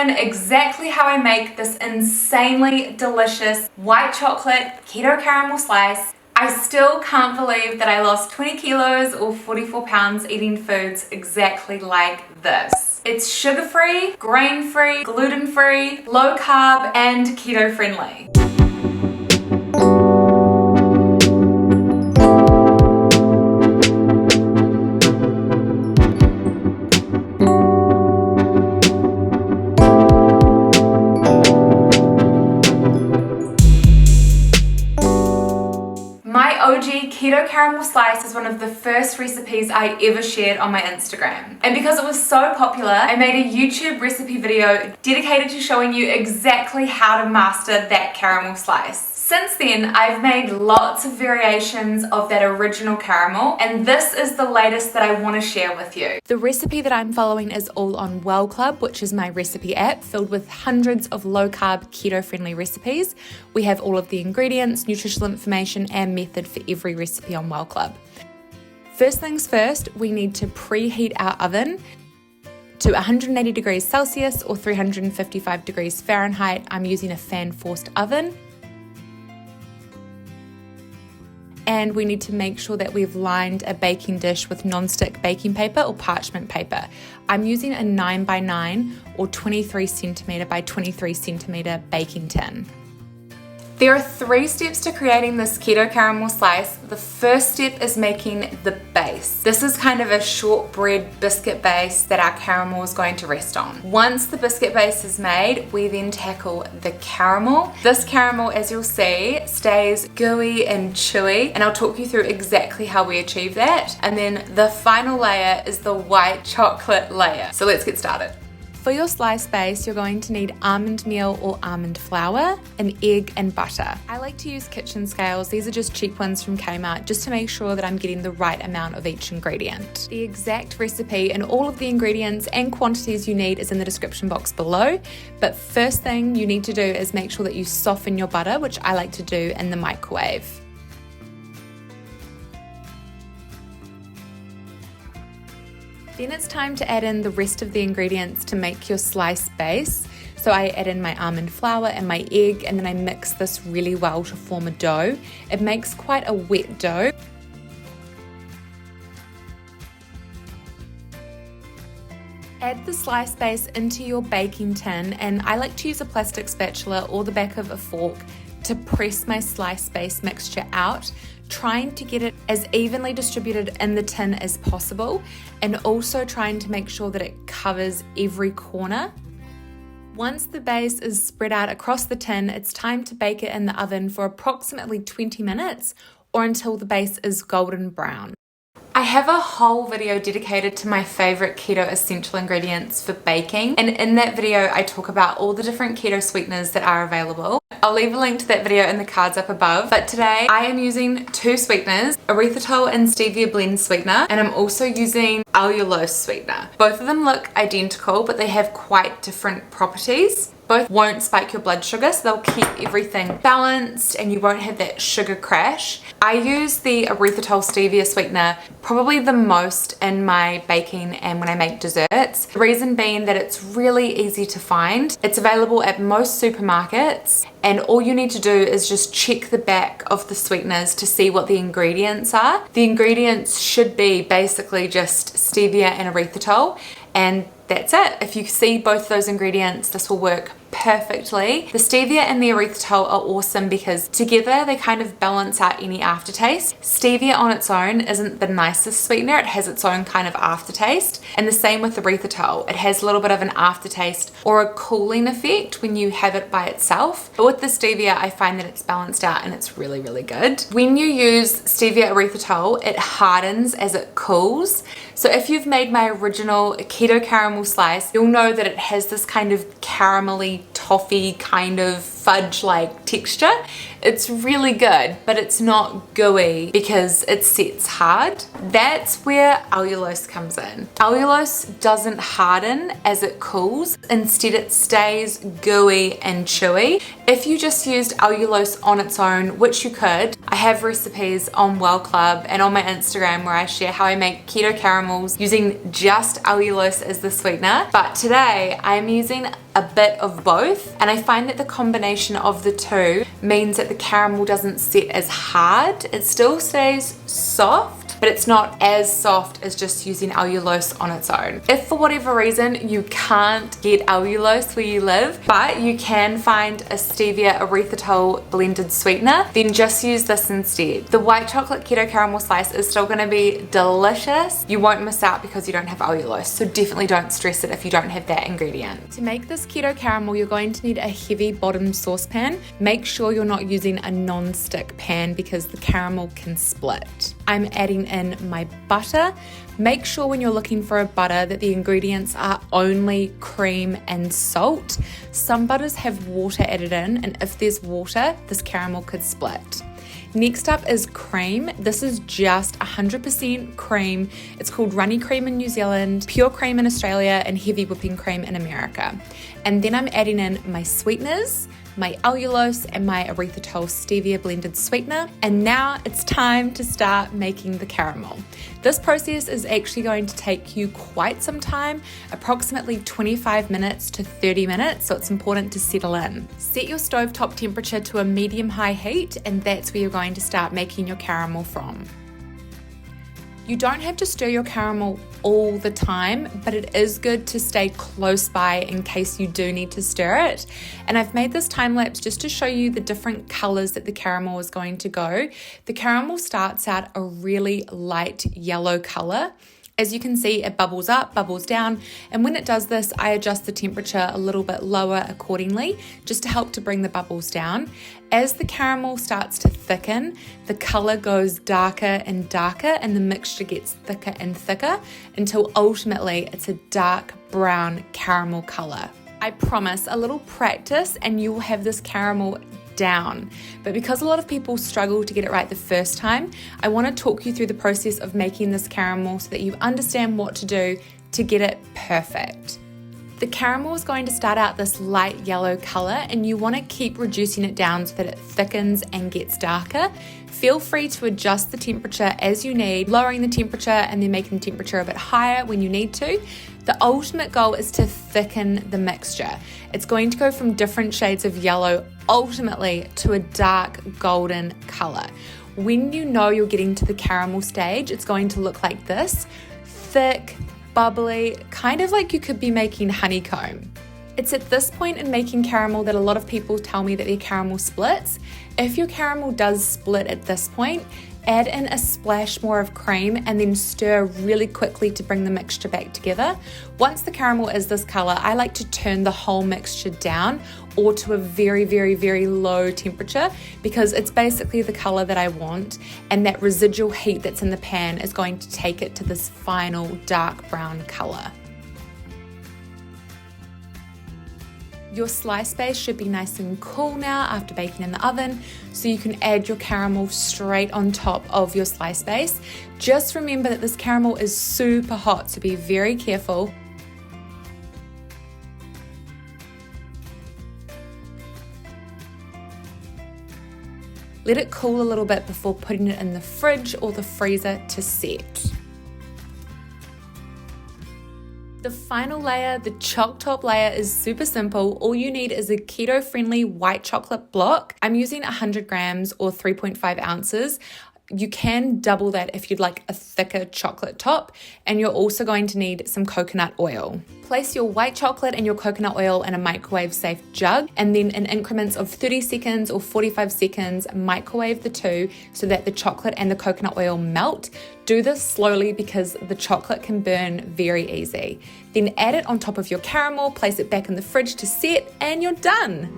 in exactly how I make this insanely delicious white chocolate keto caramel slice. I still can't believe that I lost 20 kilos or 44 pounds eating foods exactly like this. It's sugar-free, grain-free, gluten-free, low carb, and keto friendly. My OG keto caramel slice is one of the first recipes I ever shared on my Instagram. And because it was so popular, I made a YouTube recipe video dedicated to showing you exactly how to master that caramel slice. Since then, I've made lots of variations of that original caramel, and this is the latest that I want to share with you. The recipe that I'm following is all on Welle Club, which is my recipe app filled with hundreds of low-carb, keto-friendly recipes. We have all of the ingredients, nutritional information, and method for every recipe on Welle Club. First things first, we need to preheat our oven to 180 degrees Celsius or 355 degrees Fahrenheit. I'm using a fan-forced oven. And we need to make sure that we've lined a baking dish with non-stick baking paper or parchment paper. I'm using a 9x9 or 23 centimeter by 23 centimeter baking tin. There are 3 steps to creating this keto caramel slice. The first step is making the base. This is kind of a shortbread biscuit base that our caramel is going to rest on. Once the biscuit base is made, we then tackle the caramel. This caramel, as you'll see, stays gooey and chewy, and I'll talk you through exactly how we achieve that. And then the final layer is the white chocolate layer. So let's get started. For your slice base, you're going to need almond meal or almond flour, an egg, and butter. I like to use kitchen scales. These are just cheap ones from Kmart, just to make sure that I'm getting the right amount of each ingredient. The exact recipe and all of the ingredients and quantities you need is in the description box below. But first thing you need to do is make sure that you soften your butter, which I like to do in the microwave. Then it's time to add in the rest of the ingredients to make your slice base. So I add in my almond flour and my egg, and then I mix this really well to form a dough. It makes quite a wet dough. Add the slice base into your baking tin, and I like to use a plastic spatula or the back of a fork to press my slice base mixture out, trying to get it as evenly distributed in the tin as possible, and also trying to make sure that it covers every corner. Once the base is spread out across the tin, it's time to bake it in the oven for approximately 20 minutes or until the base is golden brown. I have a whole video dedicated to my favorite keto essential ingredients for baking, and in that video I talk about all the different keto sweeteners that are available. I'll leave a link to that video in the cards up above, but today I am using 2 sweeteners, erythritol and stevia blend sweetener, and I'm also using Allulose sweetener. Both of them look identical, but they have quite different properties. Both won't spike your blood sugar, so they'll keep everything balanced and you won't have that sugar crash. I use the erythritol stevia sweetener probably the most in my baking and when I make desserts. The reason being that it's really easy to find. It's available at most supermarkets, and all you need to do is just check the back of the sweeteners to see what the ingredients are. The ingredients should be basically just stevia and erythritol, and that's it. If you see both those ingredients, this will work perfectly. The stevia and the erythritol are awesome because together they kind of balance out any aftertaste. Stevia on its own isn't the nicest sweetener. It has its own kind of aftertaste. And the same with erythritol. It has a little bit of an aftertaste or a cooling effect when you have it by itself. But with the stevia, I find that it's balanced out and it's really, really good. When you use stevia erythritol, it hardens as it cools. So if you've made my original keto caramel slice, you'll know that it has this kind of caramelly toffee kind of fudge-like texture. It's really good, but it's not gooey because it sets hard. That's where allulose comes in. Allulose doesn't harden as it cools. Instead, it stays gooey and chewy. If you just used allulose on its own, which you could, I have recipes on Welle Club and on my Instagram where I share how I make keto caramels using just allulose as the sweetener. But today I'm using a bit of both, and I find that the combination of the two means that the caramel doesn't set as hard. It still stays soft, but it's not as soft as just using allulose on its own. If for whatever reason you can't get allulose where you live, but you can find a stevia erythritol blended sweetener, then just use this instead. The white chocolate keto caramel slice is still gonna be delicious. You won't miss out because you don't have allulose, so definitely don't stress it if you don't have that ingredient. To make this keto caramel, you're going to need a heavy bottom saucepan. Make sure you're not using a non-stick pan because the caramel can split. I'm adding in my butter. Make sure when you're looking for a butter that the ingredients are only cream and salt. Some butters have water added in, and if there's water, this caramel could split. Next up is cream. This is just 100% cream. It's called runny cream in New Zealand, pure cream in Australia, and heavy whipping cream in America. And then I'm adding in my sweeteners, my allulose, and my erythritol stevia blended sweetener. And now it's time to start making the caramel. This process is actually going to take you quite some time, approximately 25 minutes to 30 minutes, so it's important to settle in. Set your stovetop temperature to a medium-high heat, and that's where you're going to start making your caramel from. You don't have to stir your caramel all the time, but it is good to stay close by in case you do need to stir it. And I've made this time lapse just to show you the different colors that the caramel is going to go. The caramel starts out a really light yellow color. As you can see, it bubbles up, bubbles down, and when it does this, I adjust the temperature a little bit lower accordingly, just to help to bring the bubbles down. As the caramel starts to thicken, the color goes darker and darker, and the mixture gets thicker and thicker, until ultimately it's a dark brown caramel color. I promise, a little practice and you will have this caramel down. But because a lot of people struggle to get it right the first time, I want to talk you through the process of making this caramel so that you understand what to do to get it perfect. The caramel is going to start out this light yellow color, and you want to keep reducing it down so that it thickens and gets darker. Feel free to adjust the temperature as you need, lowering the temperature and then making the temperature a bit higher when you need to. The ultimate goal is to thicken the mixture. It's going to go from different shades of yellow ultimately to a dark golden color. When you know you're getting to the caramel stage, it's going to look like this: thick, bubbly, kind of like you could be making honeycomb. It's at this point in making caramel that a lot of people tell me that their caramel splits. If your caramel does split at this point, add in a splash more of cream and then stir really quickly to bring the mixture back together. Once the caramel is this color, I like to turn the whole mixture down or to a very, very, very low temperature, because it's basically the color that I want, and that residual heat that's in the pan is going to take it to this final dark brown color. Your slice base should be nice and cool now after baking in the oven, so you can add your caramel straight on top of your slice base. Just remember that this caramel is super hot, so be very careful. Let it cool a little bit before putting it in the fridge or the freezer to set. The final layer, the choc top layer, is super simple. All you need is a keto-friendly white chocolate block. I'm using 100 grams or 3.5 ounces. You can double that if you'd like a thicker chocolate top, and you're also going to need some coconut oil. Place your white chocolate and your coconut oil in a microwave safe jug, and then in increments of 30 seconds or 45 seconds, microwave the two so that the chocolate and the coconut oil melt. Do this slowly because the chocolate can burn very easy. Then add it on top of your caramel, place it back in the fridge to set, and you're done.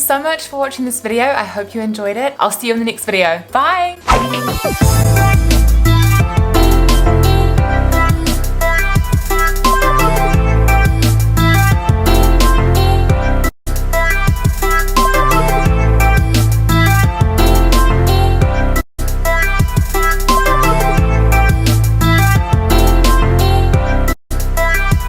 so much for watching this video. I hope you enjoyed it. I'll see you in the next video. Bye!